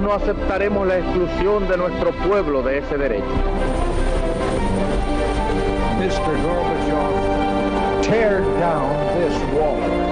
no aceptaremos la exclusión de nuestro pueblo de ese derecho. Mr. Gorbachev, tear down this wall.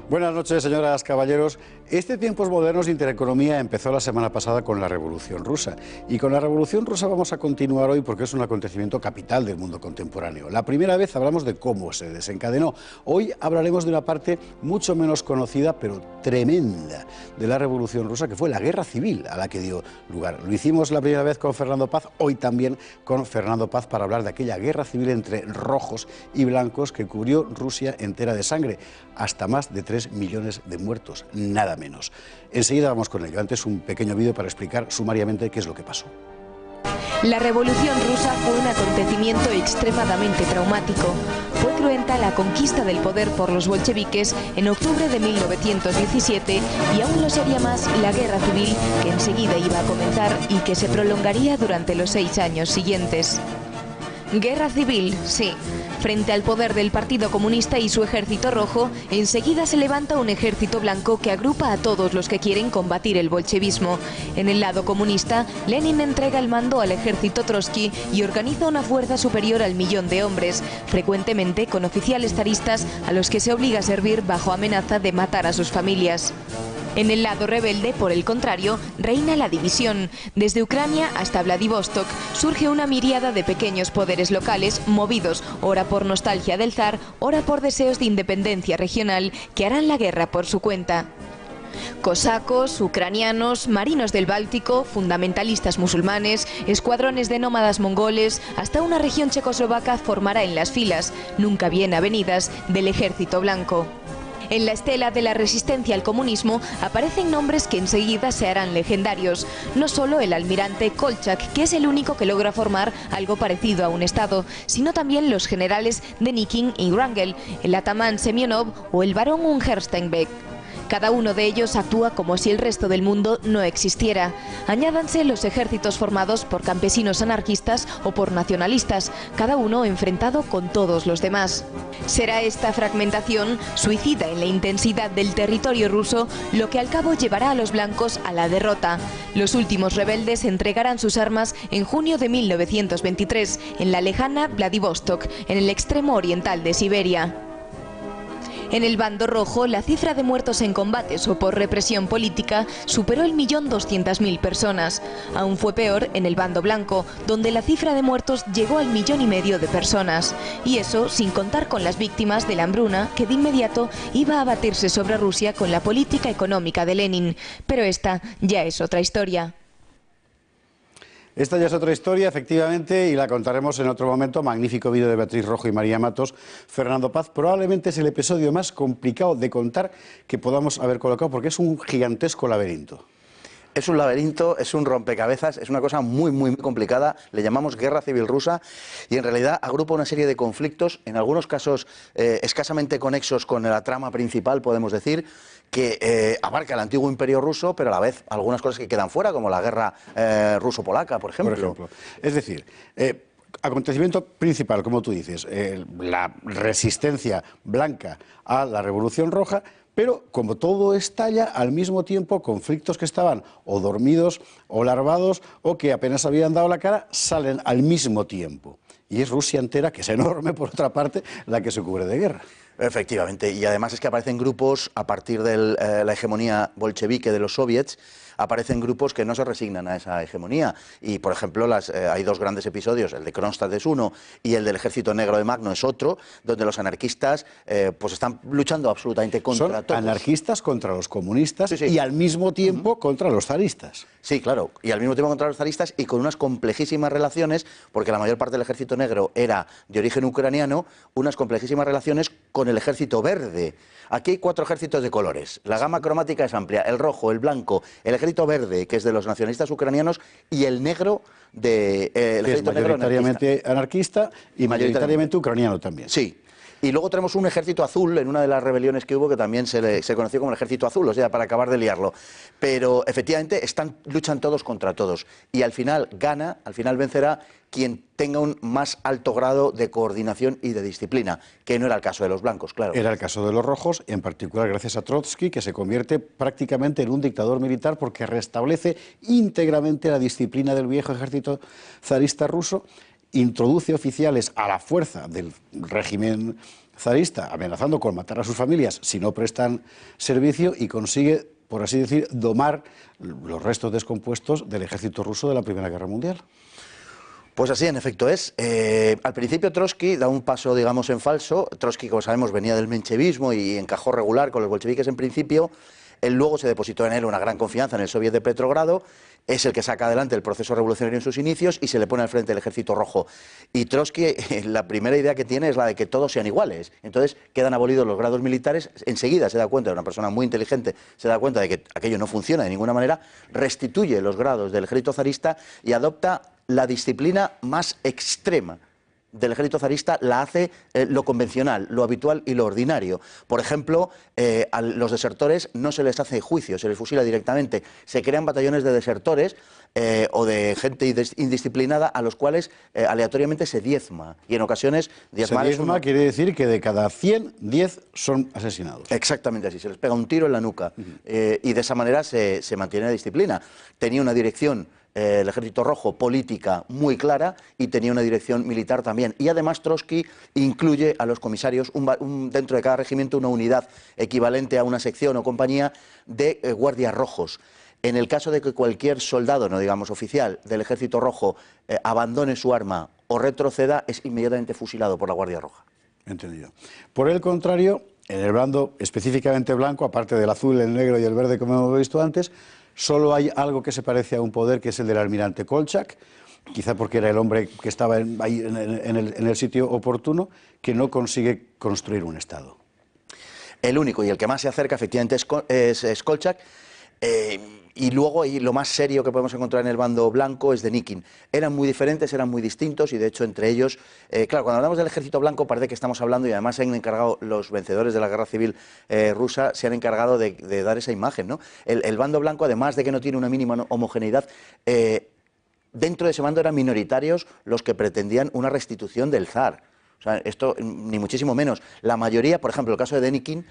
Buenas noches, señoras, caballeros. Este Tiempos Modernos de Intereconomía empezó la semana pasada con la Revolución Rusa. Y con la Revolución Rusa vamos a continuar hoy porque es un acontecimiento capital del mundo contemporáneo. La primera vez hablamos de cómo se desencadenó. Hoy hablaremos de una parte mucho menos conocida, pero tremenda, de la Revolución Rusa, que fue la Guerra Civil a la que dio lugar. Lo hicimos la primera vez con Fernando Paz, hoy también con Fernando Paz para hablar de aquella guerra civil entre rojos y blancos que cubrió Rusia entera de sangre, hasta más de 3 millones de muertos, nada menos. Enseguida vamos con ello. Antes un pequeño vídeo para explicar sumariamente qué es lo que pasó. La Revolución Rusa fue un acontecimiento extremadamente traumático. Fue cruenta la conquista del poder por los bolcheviques en octubre de 1917 y aún lo sería más la guerra civil que enseguida iba a comenzar y que se prolongaría durante los 6 años siguientes. Guerra civil, sí. Frente al poder del Partido Comunista y su ejército rojo, enseguida se levanta un ejército blanco que agrupa a todos los que quieren combatir el bolchevismo. En el lado comunista, Lenin entrega el mando al ejército Trotsky y organiza una fuerza superior al 1.000.000 de hombres, frecuentemente con oficiales zaristas a los que se obliga a servir bajo amenaza de matar a sus familias. En el lado rebelde, por el contrario, reina la división. Desde Ucrania hasta Vladivostok surge una miríada de pequeños poderes locales movidos, ora por nostalgia del zar, ora por deseos de independencia regional, que harán la guerra por su cuenta. Cosacos, ucranianos, marinos del Báltico, fundamentalistas musulmanes, escuadrones de nómadas mongoles, hasta una región checoslovaca formará en las filas, nunca bien avenidas, del ejército blanco. En la estela de la resistencia al comunismo aparecen nombres que enseguida se harán legendarios. No solo el almirante Kolchak, que es el único que logra formar algo parecido a un estado, sino también los generales Denikin y Wrangel, el atamán Semyonov o el barón Ungerstenbeck. Cada uno de ellos actúa como si el resto del mundo no existiera. Añádanse los ejércitos formados por campesinos anarquistas o por nacionalistas, cada uno enfrentado con todos los demás. Será esta fragmentación, suicida en la intensidad del territorio ruso, lo que al cabo llevará a los blancos a la derrota. Los últimos rebeldes entregarán sus armas en junio de 1923, en la lejana Vladivostok, en el extremo oriental de Siberia. En el bando rojo, la cifra de muertos en combates o por represión política superó el 1.200.000 personas. Aún fue peor en el bando blanco, donde la cifra de muertos llegó al 1,5 millones de personas. Y eso sin contar con las víctimas de la hambruna, que de inmediato iba a abatirse sobre Rusia con la política económica de Lenin. Pero esta ya es otra historia. Esta ya es otra historia, efectivamente, y la contaremos en otro momento. Magnífico vídeo de Beatriz Rojo y María Matos. Fernando Paz, probablemente es el episodio más complicado de contar que podamos haber colocado, porque es un gigantesco laberinto. Es un laberinto, es un rompecabezas, es una cosa muy complicada, le llamamos Guerra Civil Rusa y en realidad agrupa una serie de conflictos, en algunos casos escasamente conexos con la trama principal, podemos decir, que abarca el antiguo imperio ruso, pero a la vez algunas cosas que quedan fuera, como la guerra ruso-polaca, por ejemplo. Es decir, acontecimiento principal, como tú dices, la resistencia blanca a la Revolución Roja, pero como todo estalla, al mismo tiempo conflictos que estaban o dormidos o larvados o que apenas habían dado la cara, salen al mismo tiempo. Y es Rusia entera, que es enorme por otra parte, la que se cubre de guerra. Efectivamente, y además es que aparecen grupos a partir de la hegemonía bolchevique de los soviets, aparecen grupos que no se resignan a esa hegemonía. Y, por ejemplo, hay dos grandes episodios, el de Kronstadt es uno y el del Ejército Negro de Magno es otro, donde los anarquistas pues están luchando absolutamente contra todos. Son anarquistas contra los comunistas sí. Y al mismo tiempo contra los zaristas. Sí, claro, y al mismo tiempo contra los zaristas y con unas complejísimas relaciones, porque la mayor parte del Ejército Negro era de origen ucraniano, unas complejísimas relaciones con el Ejército Verde. Aquí hay 4 ejércitos de colores, la gama cromática es amplia, el rojo, el blanco, el Ejército Verde, que es de los nacionalistas ucranianos, y el negro de el Ejército Negro mayoritariamente anarquista y mayoritariamente ucraniano también. Sí. Y luego tenemos un ejército azul en una de las rebeliones que hubo que también se conoció como el ejército azul, o sea, para acabar de liarlo. Pero efectivamente luchan todos contra todos y al final vencerá quien tenga un más alto grado de coordinación y de disciplina, que no era el caso de los blancos, claro. Era el caso de los rojos, en particular gracias a Trotsky, que se convierte prácticamente en un dictador militar porque restablece íntegramente la disciplina del viejo ejército zarista ruso, introduce oficiales a la fuerza del régimen zarista, amenazando con matar a sus familias si no prestan servicio, y consigue, por así decir, domar los restos descompuestos del ejército ruso de la Primera Guerra Mundial. Pues así, en efecto es. Al principio Trotsky da un paso, digamos, en falso. Trotsky, como sabemos, venía del menchevismo y encajó regular con los bolcheviques en principio. Él luego se depositó en él una gran confianza en el Soviet de Petrogrado, es el que saca adelante el proceso revolucionario en sus inicios y se le pone al frente el ejército rojo. Y Trotsky, la primera idea que tiene es la de que todos sean iguales. Entonces quedan abolidos los grados militares, enseguida se da cuenta, de una persona muy inteligente, se da cuenta de que aquello no funciona de ninguna manera, restituye los grados del ejército zarista y adopta la disciplina más extrema del ejército zarista, la hace lo convencional, lo habitual y lo ordinario. Por ejemplo, a los desertores no se les hace juicio, se les fusila directamente. Se crean batallones de desertores o de gente indisciplinada a los cuales aleatoriamente se diezma. Y en ocasiones diezmar quiere decir que de cada 100, 10 son asesinados. Exactamente así, se les pega un tiro en la nuca. Y de esa manera se mantiene la disciplina. Tenía una dirección el ejército rojo política muy clara y tenía una dirección militar también. Y además Trotsky incluye a los comisarios, dentro de cada regimiento, una unidad equivalente a una sección o compañía de guardias rojos. En el caso de que cualquier soldado, no digamos oficial, del ejército rojo abandone su arma o retroceda, es inmediatamente fusilado por la Guardia Roja. Entendido. Por el contrario, en el bando específicamente blanco, aparte del azul, el negro y el verde, como hemos visto antes, solo hay algo que se parece a un poder, que es el del almirante Kolchak, quizá porque era el hombre que estaba ahí en el sitio oportuno, que no consigue construir un Estado. El único y el que más se acerca efectivamente es Kolchak. Y luego, y lo más serio que podemos encontrar en el bando blanco es Denikin. Eran muy diferentes, eran muy distintos y de hecho entre ellos, claro, cuando hablamos del ejército blanco parece que estamos hablando, y además se han encargado los vencedores de la guerra civil rusa, se han encargado de dar esa imagen, ¿no? El bando blanco, además de que no tiene una mínima homogeneidad, dentro de ese bando eran minoritarios los que pretendían una restitución del zar. O sea, esto ni muchísimo menos. La mayoría, por ejemplo, el caso de Denikin,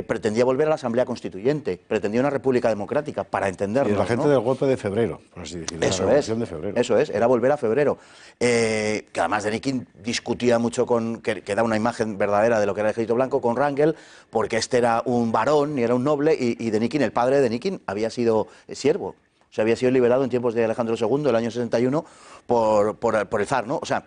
pretendía volver a la Asamblea Constituyente, pretendía una república democrática, para entenderlo. Y la gente, ¿no?, del golpe de febrero, por así decirlo. Eso es, de febrero. Eso es, era volver a febrero. Que además Denikin discutía mucho que da una imagen verdadera de lo que era el ejército blanco con Wrangel, porque este era un varón y era un noble, y Denikin, el padre de Denikin, había sido siervo. O sea, había sido liberado en tiempos de Alejandro II, el año 61, por el zar, ¿no? O sea,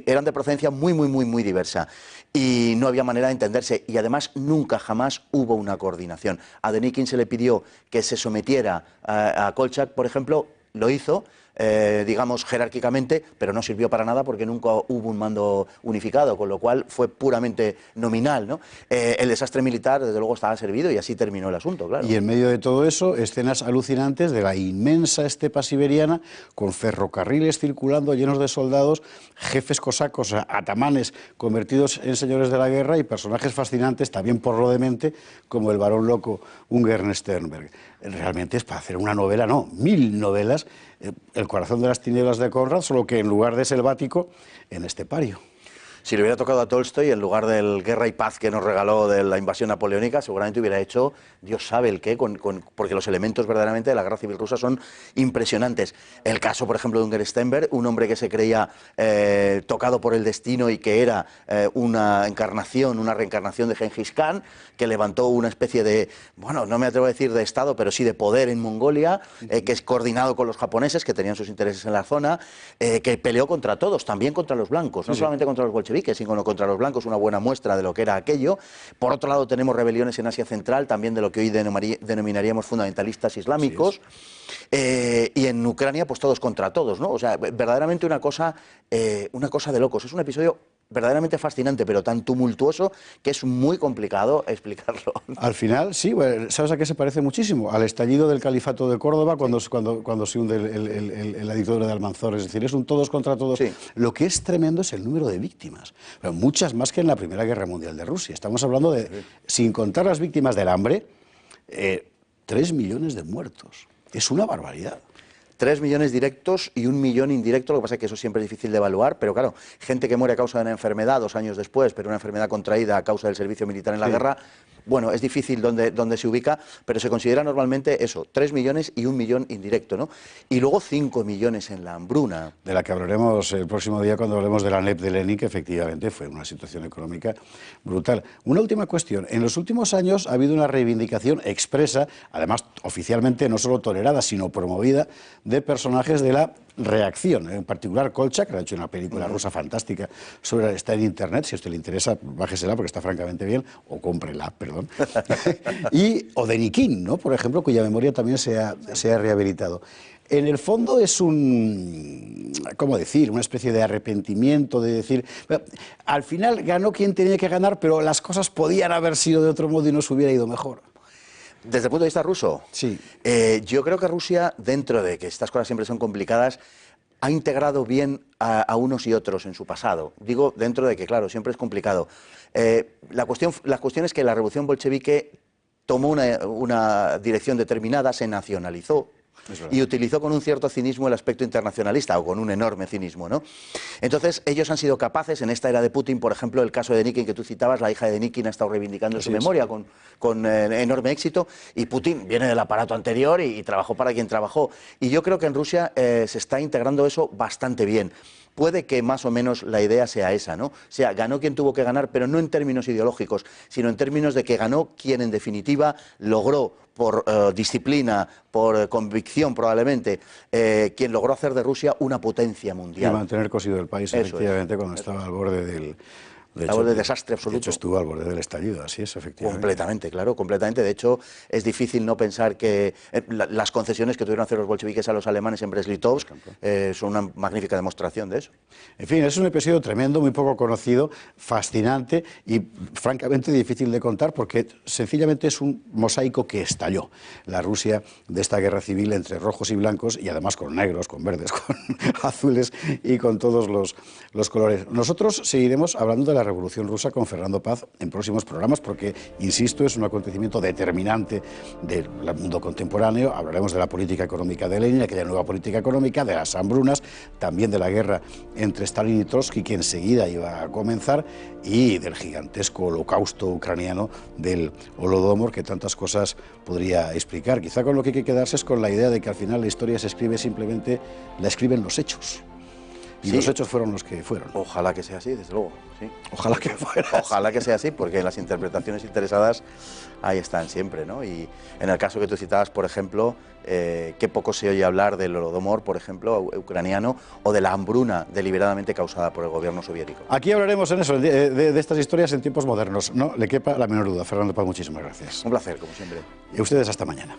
eran de procedencia muy diversa y no había manera de entenderse. Y además nunca, jamás hubo una coordinación. A Denikin se le pidió que se sometiera a Kolchak, por ejemplo, lo hizo, digamos, jerárquicamente, pero no sirvió para nada porque nunca hubo un mando unificado, con lo cual fue puramente nominal, ¿no? El desastre militar, desde luego, estaba servido y así terminó el asunto, claro. Y en medio de todo eso, escenas alucinantes de la inmensa estepa siberiana, con ferrocarriles circulando llenos de soldados, jefes cosacos, atamanes convertidos en señores de la guerra y personajes fascinantes, también por lo demente, como el varón loco Ungern Sternberg. Realmente es para hacer una novela, no, 1000 novelas, El corazón de las tinieblas de Conrad, solo que en lugar de selvático, en estepario. Si le hubiera tocado a Tolstoy, en lugar del Guerra y Paz que nos regaló de la invasión napoleónica, seguramente hubiera hecho Dios sabe el qué, porque los elementos verdaderamente de la guerra civil rusa son impresionantes. El caso, por ejemplo, de Ungern Sternberg, un hombre que se creía tocado por el destino y que era una reencarnación de Genghis Khan, que levantó una especie de, bueno, no me atrevo a decir de Estado, pero sí de poder en Mongolia, que es coordinado con los japoneses, que tenían sus intereses en la zona, que peleó contra todos, también contra los blancos, no solamente contra los bolcheviques, sino contra los blancos, una buena muestra de lo que era aquello. Por otro lado, tenemos rebeliones en Asia Central, también de lo que hoy denominaríamos fundamentalistas islámicos, y en Ucrania, pues todos contra todos, ¿no? O sea, verdaderamente una cosa de locos. Es un episodio verdaderamente fascinante, pero tan tumultuoso que es muy complicado explicarlo. Al final, sí, ¿sabes a qué se parece muchísimo? Al estallido del califato de Córdoba cuando se hunde la dictadura de Almanzor. Es decir, es un todos contra todos. Sí. Lo que es tremendo es el número de víctimas. Pero muchas más que en la Primera Guerra Mundial de Rusia. Estamos hablando de, sin contar las víctimas del hambre, 3 millones de muertos. Es una barbaridad. 3 millones directos y 1 millón indirecto, lo que pasa es que eso siempre es difícil de evaluar, pero claro, gente que muere a causa de una enfermedad 2 años después, pero una enfermedad contraída a causa del servicio militar en la guerra, bueno, es difícil dónde se ubica, pero se considera normalmente eso, 3 millones y 1 millón indirecto, ¿no? Y luego 5 millones en la hambruna. De la que hablaremos el próximo día cuando hablemos de la NEP de Lenin, que efectivamente fue una situación económica brutal. Una última cuestión. En los últimos años ha habido una reivindicación expresa, además oficialmente no solo tolerada, sino promovida, de personajes de la reacción, en particular Kolchak, que ha hecho una película rusa fantástica, está en internet, si a usted le interesa, bájesela porque está francamente bien, o cómprela, perdón, o Denikin, ¿no? Por ejemplo, cuya memoria también se ha rehabilitado. En el fondo es ¿cómo decir?, una especie de arrepentimiento, de decir, al final ganó quien tenía que ganar, pero las cosas podían haber sido de otro modo y nos hubiera ido mejor. Desde el punto de vista ruso, sí. Yo creo que Rusia, dentro de que estas cosas siempre son complicadas, ha integrado bien a unos y otros en su pasado. Digo, dentro de que, claro, siempre es complicado. La cuestión es que la revolución bolchevique tomó una dirección determinada, se nacionalizó, y utilizó con un cierto cinismo el aspecto internacionalista, o con un enorme cinismo, ¿no? Entonces, ellos han sido capaces, en esta era de Putin, por ejemplo, el caso de Denikin que tú citabas, la hija de Denikin ha estado reivindicando su memoria con enorme éxito, y Putin viene del aparato anterior y trabajó para quien trabajó. Y yo creo que en Rusia se está integrando eso bastante bien. Puede que más o menos la idea sea esa, ¿no? O sea, ganó quien tuvo que ganar, pero no en términos ideológicos, sino en términos de que ganó quien en definitiva logró, por disciplina, por convicción probablemente, quien logró hacer de Rusia una potencia mundial. Y mantener cosido el país, Eso efectivamente, cuando estaba al borde del... De desastre absoluto. De hecho, estuvo al borde del estallido, así es, efectivamente. Completamente, claro, completamente. De hecho, es difícil no pensar que las concesiones que tuvieron que hacer los bolcheviques a los alemanes en Brest-Litovsk son una magnífica demostración de eso. En fin, es un episodio tremendo, muy poco conocido, fascinante y francamente difícil de contar porque sencillamente es un mosaico que estalló. La Rusia de esta guerra civil entre rojos y blancos y además con negros, con verdes, con azules y con todos los colores. Nosotros seguiremos hablando de la Revolución Rusa con Fernando Paz en próximos programas porque, insisto, es un acontecimiento determinante del mundo contemporáneo. Hablaremos de la política económica de Lenin, aquella nueva política económica, de las hambrunas, también de la guerra entre Stalin y Trotsky, que enseguida iba a comenzar, y del gigantesco holocausto ucraniano del Holodomor, que tantas cosas podría explicar. Quizá con lo que hay que quedarse es con la idea de que al final la historia se escribe simplemente, la escriben los hechos. Y los hechos fueron los que fueron. Ojalá que sea así, desde luego. Sí. Ojalá que fuera. Ojalá que sea así, porque las interpretaciones interesadas ahí están siempre, ¿no? Y en el caso que tú citabas, por ejemplo, qué poco se oye hablar del Holodomor, por ejemplo, ucraniano, o de la hambruna deliberadamente causada por el gobierno soviético. Aquí hablaremos en eso, de estas historias en tiempos modernos. No le quepa la menor duda. Fernando Paz, muchísimas gracias. Un placer, como siempre. Y a ustedes hasta mañana.